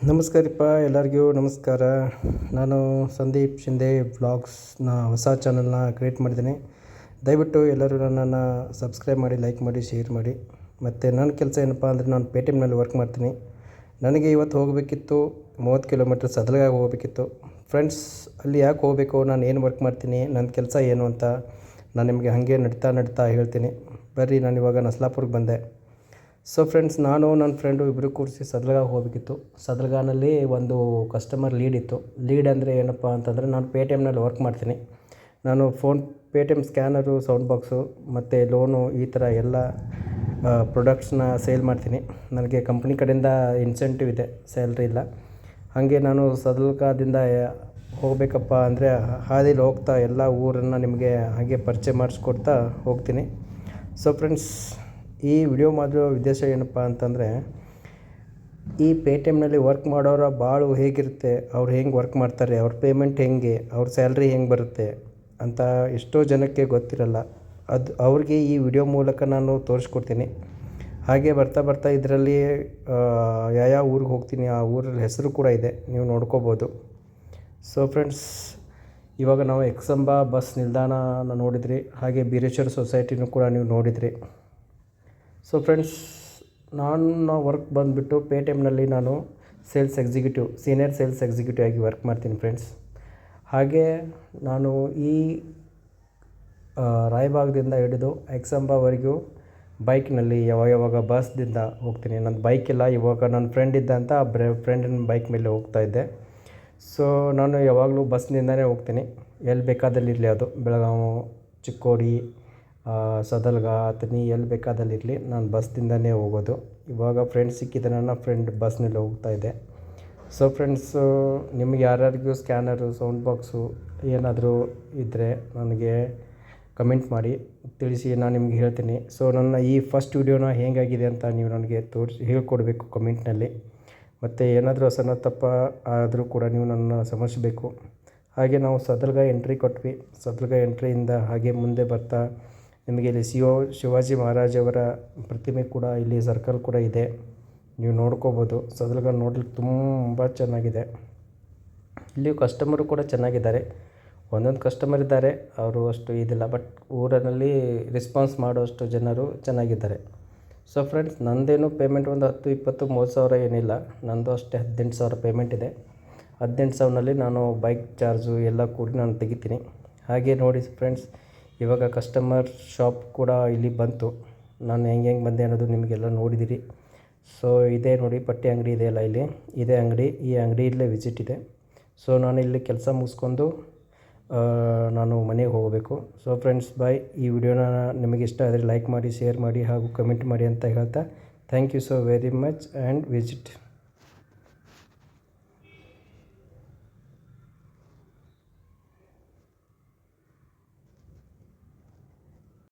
ನಮಸ್ಕಾರಪ್ಪ, ಎಲ್ಲರಿಗೂ ನಮಸ್ಕಾರ. ನಾನು ಸಂದೀಪ್ ಶಿಂದೆ ವ್ಲಾಗ್ಸ್ನ ಹೊಸ ಚಾನಲ್ನ ಕ್ರಿಯೇಟ್ ಮಾಡಿದ್ದೀನಿ. ದಯವಿಟ್ಟು ಎಲ್ಲರೂ ನನ್ನನ್ನು ಸಬ್ಸ್ಕ್ರೈಬ್ ಮಾಡಿ, ಲೈಕ್ ಮಾಡಿ, ಶೇರ್ ಮಾಡಿ. ಮತ್ತು ನನ್ನ ಕೆಲಸ ಏನಪ್ಪ ಅಂದರೆ, ನಾನು ಪೇಟಿಎಮ್ನಲ್ಲಿ ವರ್ಕ್ ಮಾಡ್ತೀನಿ. ನನಗೆ ಇವತ್ತು ಹೋಗಬೇಕಿತ್ತು 30 ಕಿಲೋಮೀಟ್ರ್ ಸದಲಗಾಗಿ ಹೋಗಬೇಕಿತ್ತು. ಫ್ರೆಂಡ್ಸ್, ಅಲ್ಲಿ ಯಾಕೆ ಹೋಗಬೇಕು, ನಾನು ಏನು ವರ್ಕ್ ಮಾಡ್ತೀನಿ, ನನ್ನ ಕೆಲಸ ಏನು ಅಂತ ನಾನು ನಿಮಗೆ ಹಾಗೆ ನಡ್ತಾ ಹೇಳ್ತೀನಿ. ಬರ್ರಿ, ನಾನು ಇವಾಗ ನಸ್ಲಾಪುರ್ಗೆ ಬಂದೆ. ಸೊ ಫ್ರೆಂಡ್ಸ್, ನಾನು ನನ್ನ ಫ್ರೆಂಡು ಇಬ್ಬರು ಕೂಡಿಸಿ ಸದಲಗಾಗೆ ಹೋಗಬೇಕಿತ್ತು. ಸದಲಗಾನಲ್ಲಿ ಒಂದು ಕಸ್ಟಮರ್ ಲೀಡ್ ಇತ್ತು. ಲೀಡ್ ಅಂದರೆ ಏನಪ್ಪ ಅಂತಂದರೆ, ನಾನು ಪೇಟಿಎಮ್ನಲ್ಲಿ ವರ್ಕ್ ಮಾಡ್ತೀನಿ. ನಾನು ಪೇಟಿಎಮ್ ಸ್ಕ್ಯಾನರು, ಸೌಂಡ್ ಬಾಕ್ಸು ಮತ್ತು ಲೋನು ಈ ಥರ ಎಲ್ಲ ಪ್ರಾಡಕ್ಟ್ಸ್ನ ಸೇಲ್ ಮಾಡ್ತೀನಿ. ನನಗೆ ಕಂಪ್ನಿ ಕಡೆಯಿಂದ ಇನ್ಸೆಂಟಿವ್ ಇದೆ, ಸ್ಯಾಲ್ರಿ ಇಲ್ಲ. ಹಾಗೆ ನಾನು ಸದಲಗಾದಿಂದ ಹೋಗಬೇಕಪ್ಪ ಅಂದರೆ ಹಾದಿಲಿ ಹೋಗ್ತಾ ಎಲ್ಲ ಊರನ್ನು ನಿಮಗೆ ಹಾಗೆ ಪರಿಚಯ ಮಾಡಿಸ್ಕೊಡ್ತಾ ಹೋಗ್ತೀನಿ. ಸೊ ಫ್ರೆಂಡ್ಸ್, ಈ ವಿಡಿಯೋ ಮಾಡಿರೋ ಉದ್ದೇಶ ಏನಪ್ಪ ಅಂತಂದರೆ, ಈ ಪೇಟಿಎಮ್ನಲ್ಲಿ ವರ್ಕ್ ಮಾಡೋರ ಬಾಳು ಹೇಗಿರುತ್ತೆ, ಅವ್ರು ಹೆಂಗೆ ವರ್ಕ್ ಮಾಡ್ತಾರೆ, ಅವ್ರ ಪೇಮೆಂಟ್ ಹೆಂಗೆ, ಅವ್ರ ಸ್ಯಾಲ್ರಿ ಹೆಂಗೆ ಬರುತ್ತೆ ಅಂತ ಎಷ್ಟೋ ಜನಕ್ಕೆ ಗೊತ್ತಿರಲ್ಲ. ಅವ್ರಿಗೆ ಈ ವಿಡಿಯೋ ಮೂಲಕ ನಾನು ತೋರಿಸ್ಕೊಡ್ತೀನಿ. ಹಾಗೆ ಬರ್ತಾ ಇದರಲ್ಲಿ ಯಾವ ಊರಿಗೆ ಹೋಗ್ತೀನಿ, ಆ ಊರ ಹೆಸರು ಕೂಡ ಇದೆ, ನೀವು ನೋಡ್ಕೋಬೋದು. ಸೊ ಫ್ರೆಂಡ್ಸ್, ಇವಾಗ ನಾವು ಎಕ್ಸಂಬ ಬಸ್ ನಿಲ್ದಾಣನ ನೋಡಿದ್ರಿ, ಹಾಗೆ ಬೀರೇಶ್ವರ ಸೊಸೈಟಿನೂ ಕೂಡ ನೀವು ನೋಡಿದ್ರಿ. ಸೊ ಫ್ರೆಂಡ್ಸ್, ನಾನು ವರ್ಕ್ ಬಂದುಬಿಟ್ಟು ಪೇಟಿಎಮ್ನಲ್ಲಿ ನಾನು ಸೀನಿಯರ್ ಸೇಲ್ಸ್ ಎಕ್ಸಿಕ್ಯೂಟಿವ್ ಆಗಿ ವರ್ಕ್ ಮಾಡ್ತೀನಿ ಫ್ರೆಂಡ್ಸ್. ಹಾಗೆ ನಾನು ಈ ರಾಯಬಾಗದಿಂದ ಹಿಡಿದು ಎಕ್ಸಂಬವರೆಗೂ ಬೈಕ್ನಲ್ಲಿ ಯಾವಾಗ ಬಸ್ದಿಂದ ಹೋಗ್ತೀನಿ. ನನ್ನ ಬೈಕ್ ಇಲ್ಲ, ಇವಾಗ ನನ್ನ ಫ್ರೆಂಡ್ ಇದ್ದ ಅಂತ ಫ್ರೆಂಡಿನ ಬೈಕ್ ಮೇಲೆ ಹೋಗ್ತಾಯಿದ್ದೆ. ಸೊ ನಾನು ಯಾವಾಗಲೂ ಬಸ್ನಿಂದನೇ ಹೋಗ್ತೀನಿ, ಎಲ್ಲಿ ಬೇಕಾದಲ್ಲಿರಲಿ, ಅದು ಬೆಳಗಾವಿ, ಚಿಕ್ಕೋಡಿ, ಸದಲ್ಗ, ಅಥಣಿ, ಎಲ್ಲಿ ಬೇಕಾದಲ್ಲಿರಲಿ ನಾನು ಬಸ್ದಿಂದನೇ ಹೋಗೋದು. ಇವಾಗ ಫ್ರೆಂಡ್ ಸಿಕ್ಕಿದ್ದೆ, ನನ್ನ ಫ್ರೆಂಡ್ ಬಸ್ನಲ್ಲಿ ಹೋಗ್ತಾಯಿದ್ದೆ. ಸೊ ಫ್ರೆಂಡ್ಸು, ನಿಮಗೆ ಯಾರ್ಯಾರಿಗೂ ಸ್ಕ್ಯಾನರು, ಸೌಂಡ್ ಬಾಕ್ಸು ಏನಾದರೂ ಇದ್ದರೆ ನನಗೆ ಕಮೆಂಟ್ ಮಾಡಿ ತಿಳಿಸಿ, ನಾನು ನಿಮಗೆ ಹೇಳ್ತೀನಿ. ಸೊ ನನ್ನ ಈ ಫಸ್ಟ್ ವಿಡಿಯೋನ ಹೇಗಾಗಿದೆ ಅಂತ ನೀವು ನನಗೆ ಹೇಳ್ಕೊಡ್ಬೇಕು ಕಮೆಂಟ್ನಲ್ಲಿ. ಮತ್ತು ಏನಾದರೂ ಸಣ್ಣ ತಪ್ಪ ಆದರೂ ಕೂಡ ನೀವು ನನ್ನ ಸಮಸ್ಯಬೇಕು. ಹಾಗೆ ನಾವು ಸದಲ್ಗ ಎಂಟ್ರಿ ಕೊಟ್ವಿ. ಸದಲ್ಗ ಎಂಟ್ರಿಯಿಂದ ಹಾಗೆ ಮುಂದೆ ಬರ್ತಾ ನಿಮಗೆ ಇಲ್ಲಿ ಶಿವಾಜಿ ಮಹಾರಾಜವರ ಪ್ರತಿಮೆ ಕೂಡ, ಇಲ್ಲಿ ಸರ್ಕಲ್ ಕೂಡ ಇದೆ, ನೀವು ನೋಡ್ಕೋಬೋದು. ಸದಲ್ಗ ನೋಡಲಿಕ್ಕೆ ತುಂಬ ಚೆನ್ನಾಗಿದೆ. ಇಲ್ಲಿ ಕಸ್ಟಮರು ಕೂಡ ಚೆನ್ನಾಗಿದ್ದಾರೆ. ಒಂದೊಂದು ಕಸ್ಟಮರ್ ಇದ್ದಾರೆ, ಅವರು ಅಷ್ಟು ಇದಿಲ್ಲ, ಬಟ್ ಊರಿನಲ್ಲಿ ರೆಸ್ಪಾನ್ಸ್ ಮಾಡೋಷ್ಟು ಜನರು ಚೆನ್ನಾಗಿದ್ದಾರೆ. ಸೊ ಫ್ರೆಂಡ್ಸ್, ನಂದೇನು ಪೇಮೆಂಟ್ ಒಂದು 10, 20, 30 ಸಾವಿರ ಏನಿಲ್ಲ, ನಂದು ಅಷ್ಟೇ 18,000 ಪೇಮೆಂಟ್ ಇದೆ. 18,000ನಲ್ಲಿ ನಾನು ಬೈಕ್ ಚಾರ್ಜು ಎಲ್ಲ ಕೂಡಿ ನಾನು ತೆಗಿತೀನಿ. ಹಾಗೆ ನೋಡಿ ಫ್ರೆಂಡ್ಸ್, ಇವಾಗ ಕಸ್ಟಮರ್ ಶಾಪ್ ಕೂಡ ಇಲ್ಲಿ ಬಂತು. ನಾನು ಹೆಂಗೆ ಬಂದೆ ಅನ್ನೋದು ನಿಮಗೆಲ್ಲ ನೋಡಿದಿರಿ. ಸೊ ಇದೇ ನೋಡಿ, ಬಟ್ಟೆ ಅಂಗಡಿ ಇದೆಯಲ್ಲ, ಇಲ್ಲಿ ಇದೇ ಅಂಗಡಿ, ಈ ಅಂಗಡಿಯಲ್ಲೇ ವಿಸಿಟ್ ಇದೆ. ಸೊ ನಾನು ಇಲ್ಲಿ ಕೆಲಸ ಮುಗಿಸ್ಕೊಂಡು ನಾನು ಮನೆಗೆ ಹೋಗಬೇಕು. ಸೊ ಫ್ರೆಂಡ್ಸ್, ಬಾಯ್. ಈ ವಿಡಿಯೋನ ನಿಮಗೆ ಇಷ್ಟ ಆದರೆ ಲೈಕ್ ಮಾಡಿ, ಶೇರ್ ಮಾಡಿ ಹಾಗೂ ಕಮೆಂಟ್ ಮಾಡಿ ಅಂತ ಹೇಳ್ತಾ, thank you so very much and visit.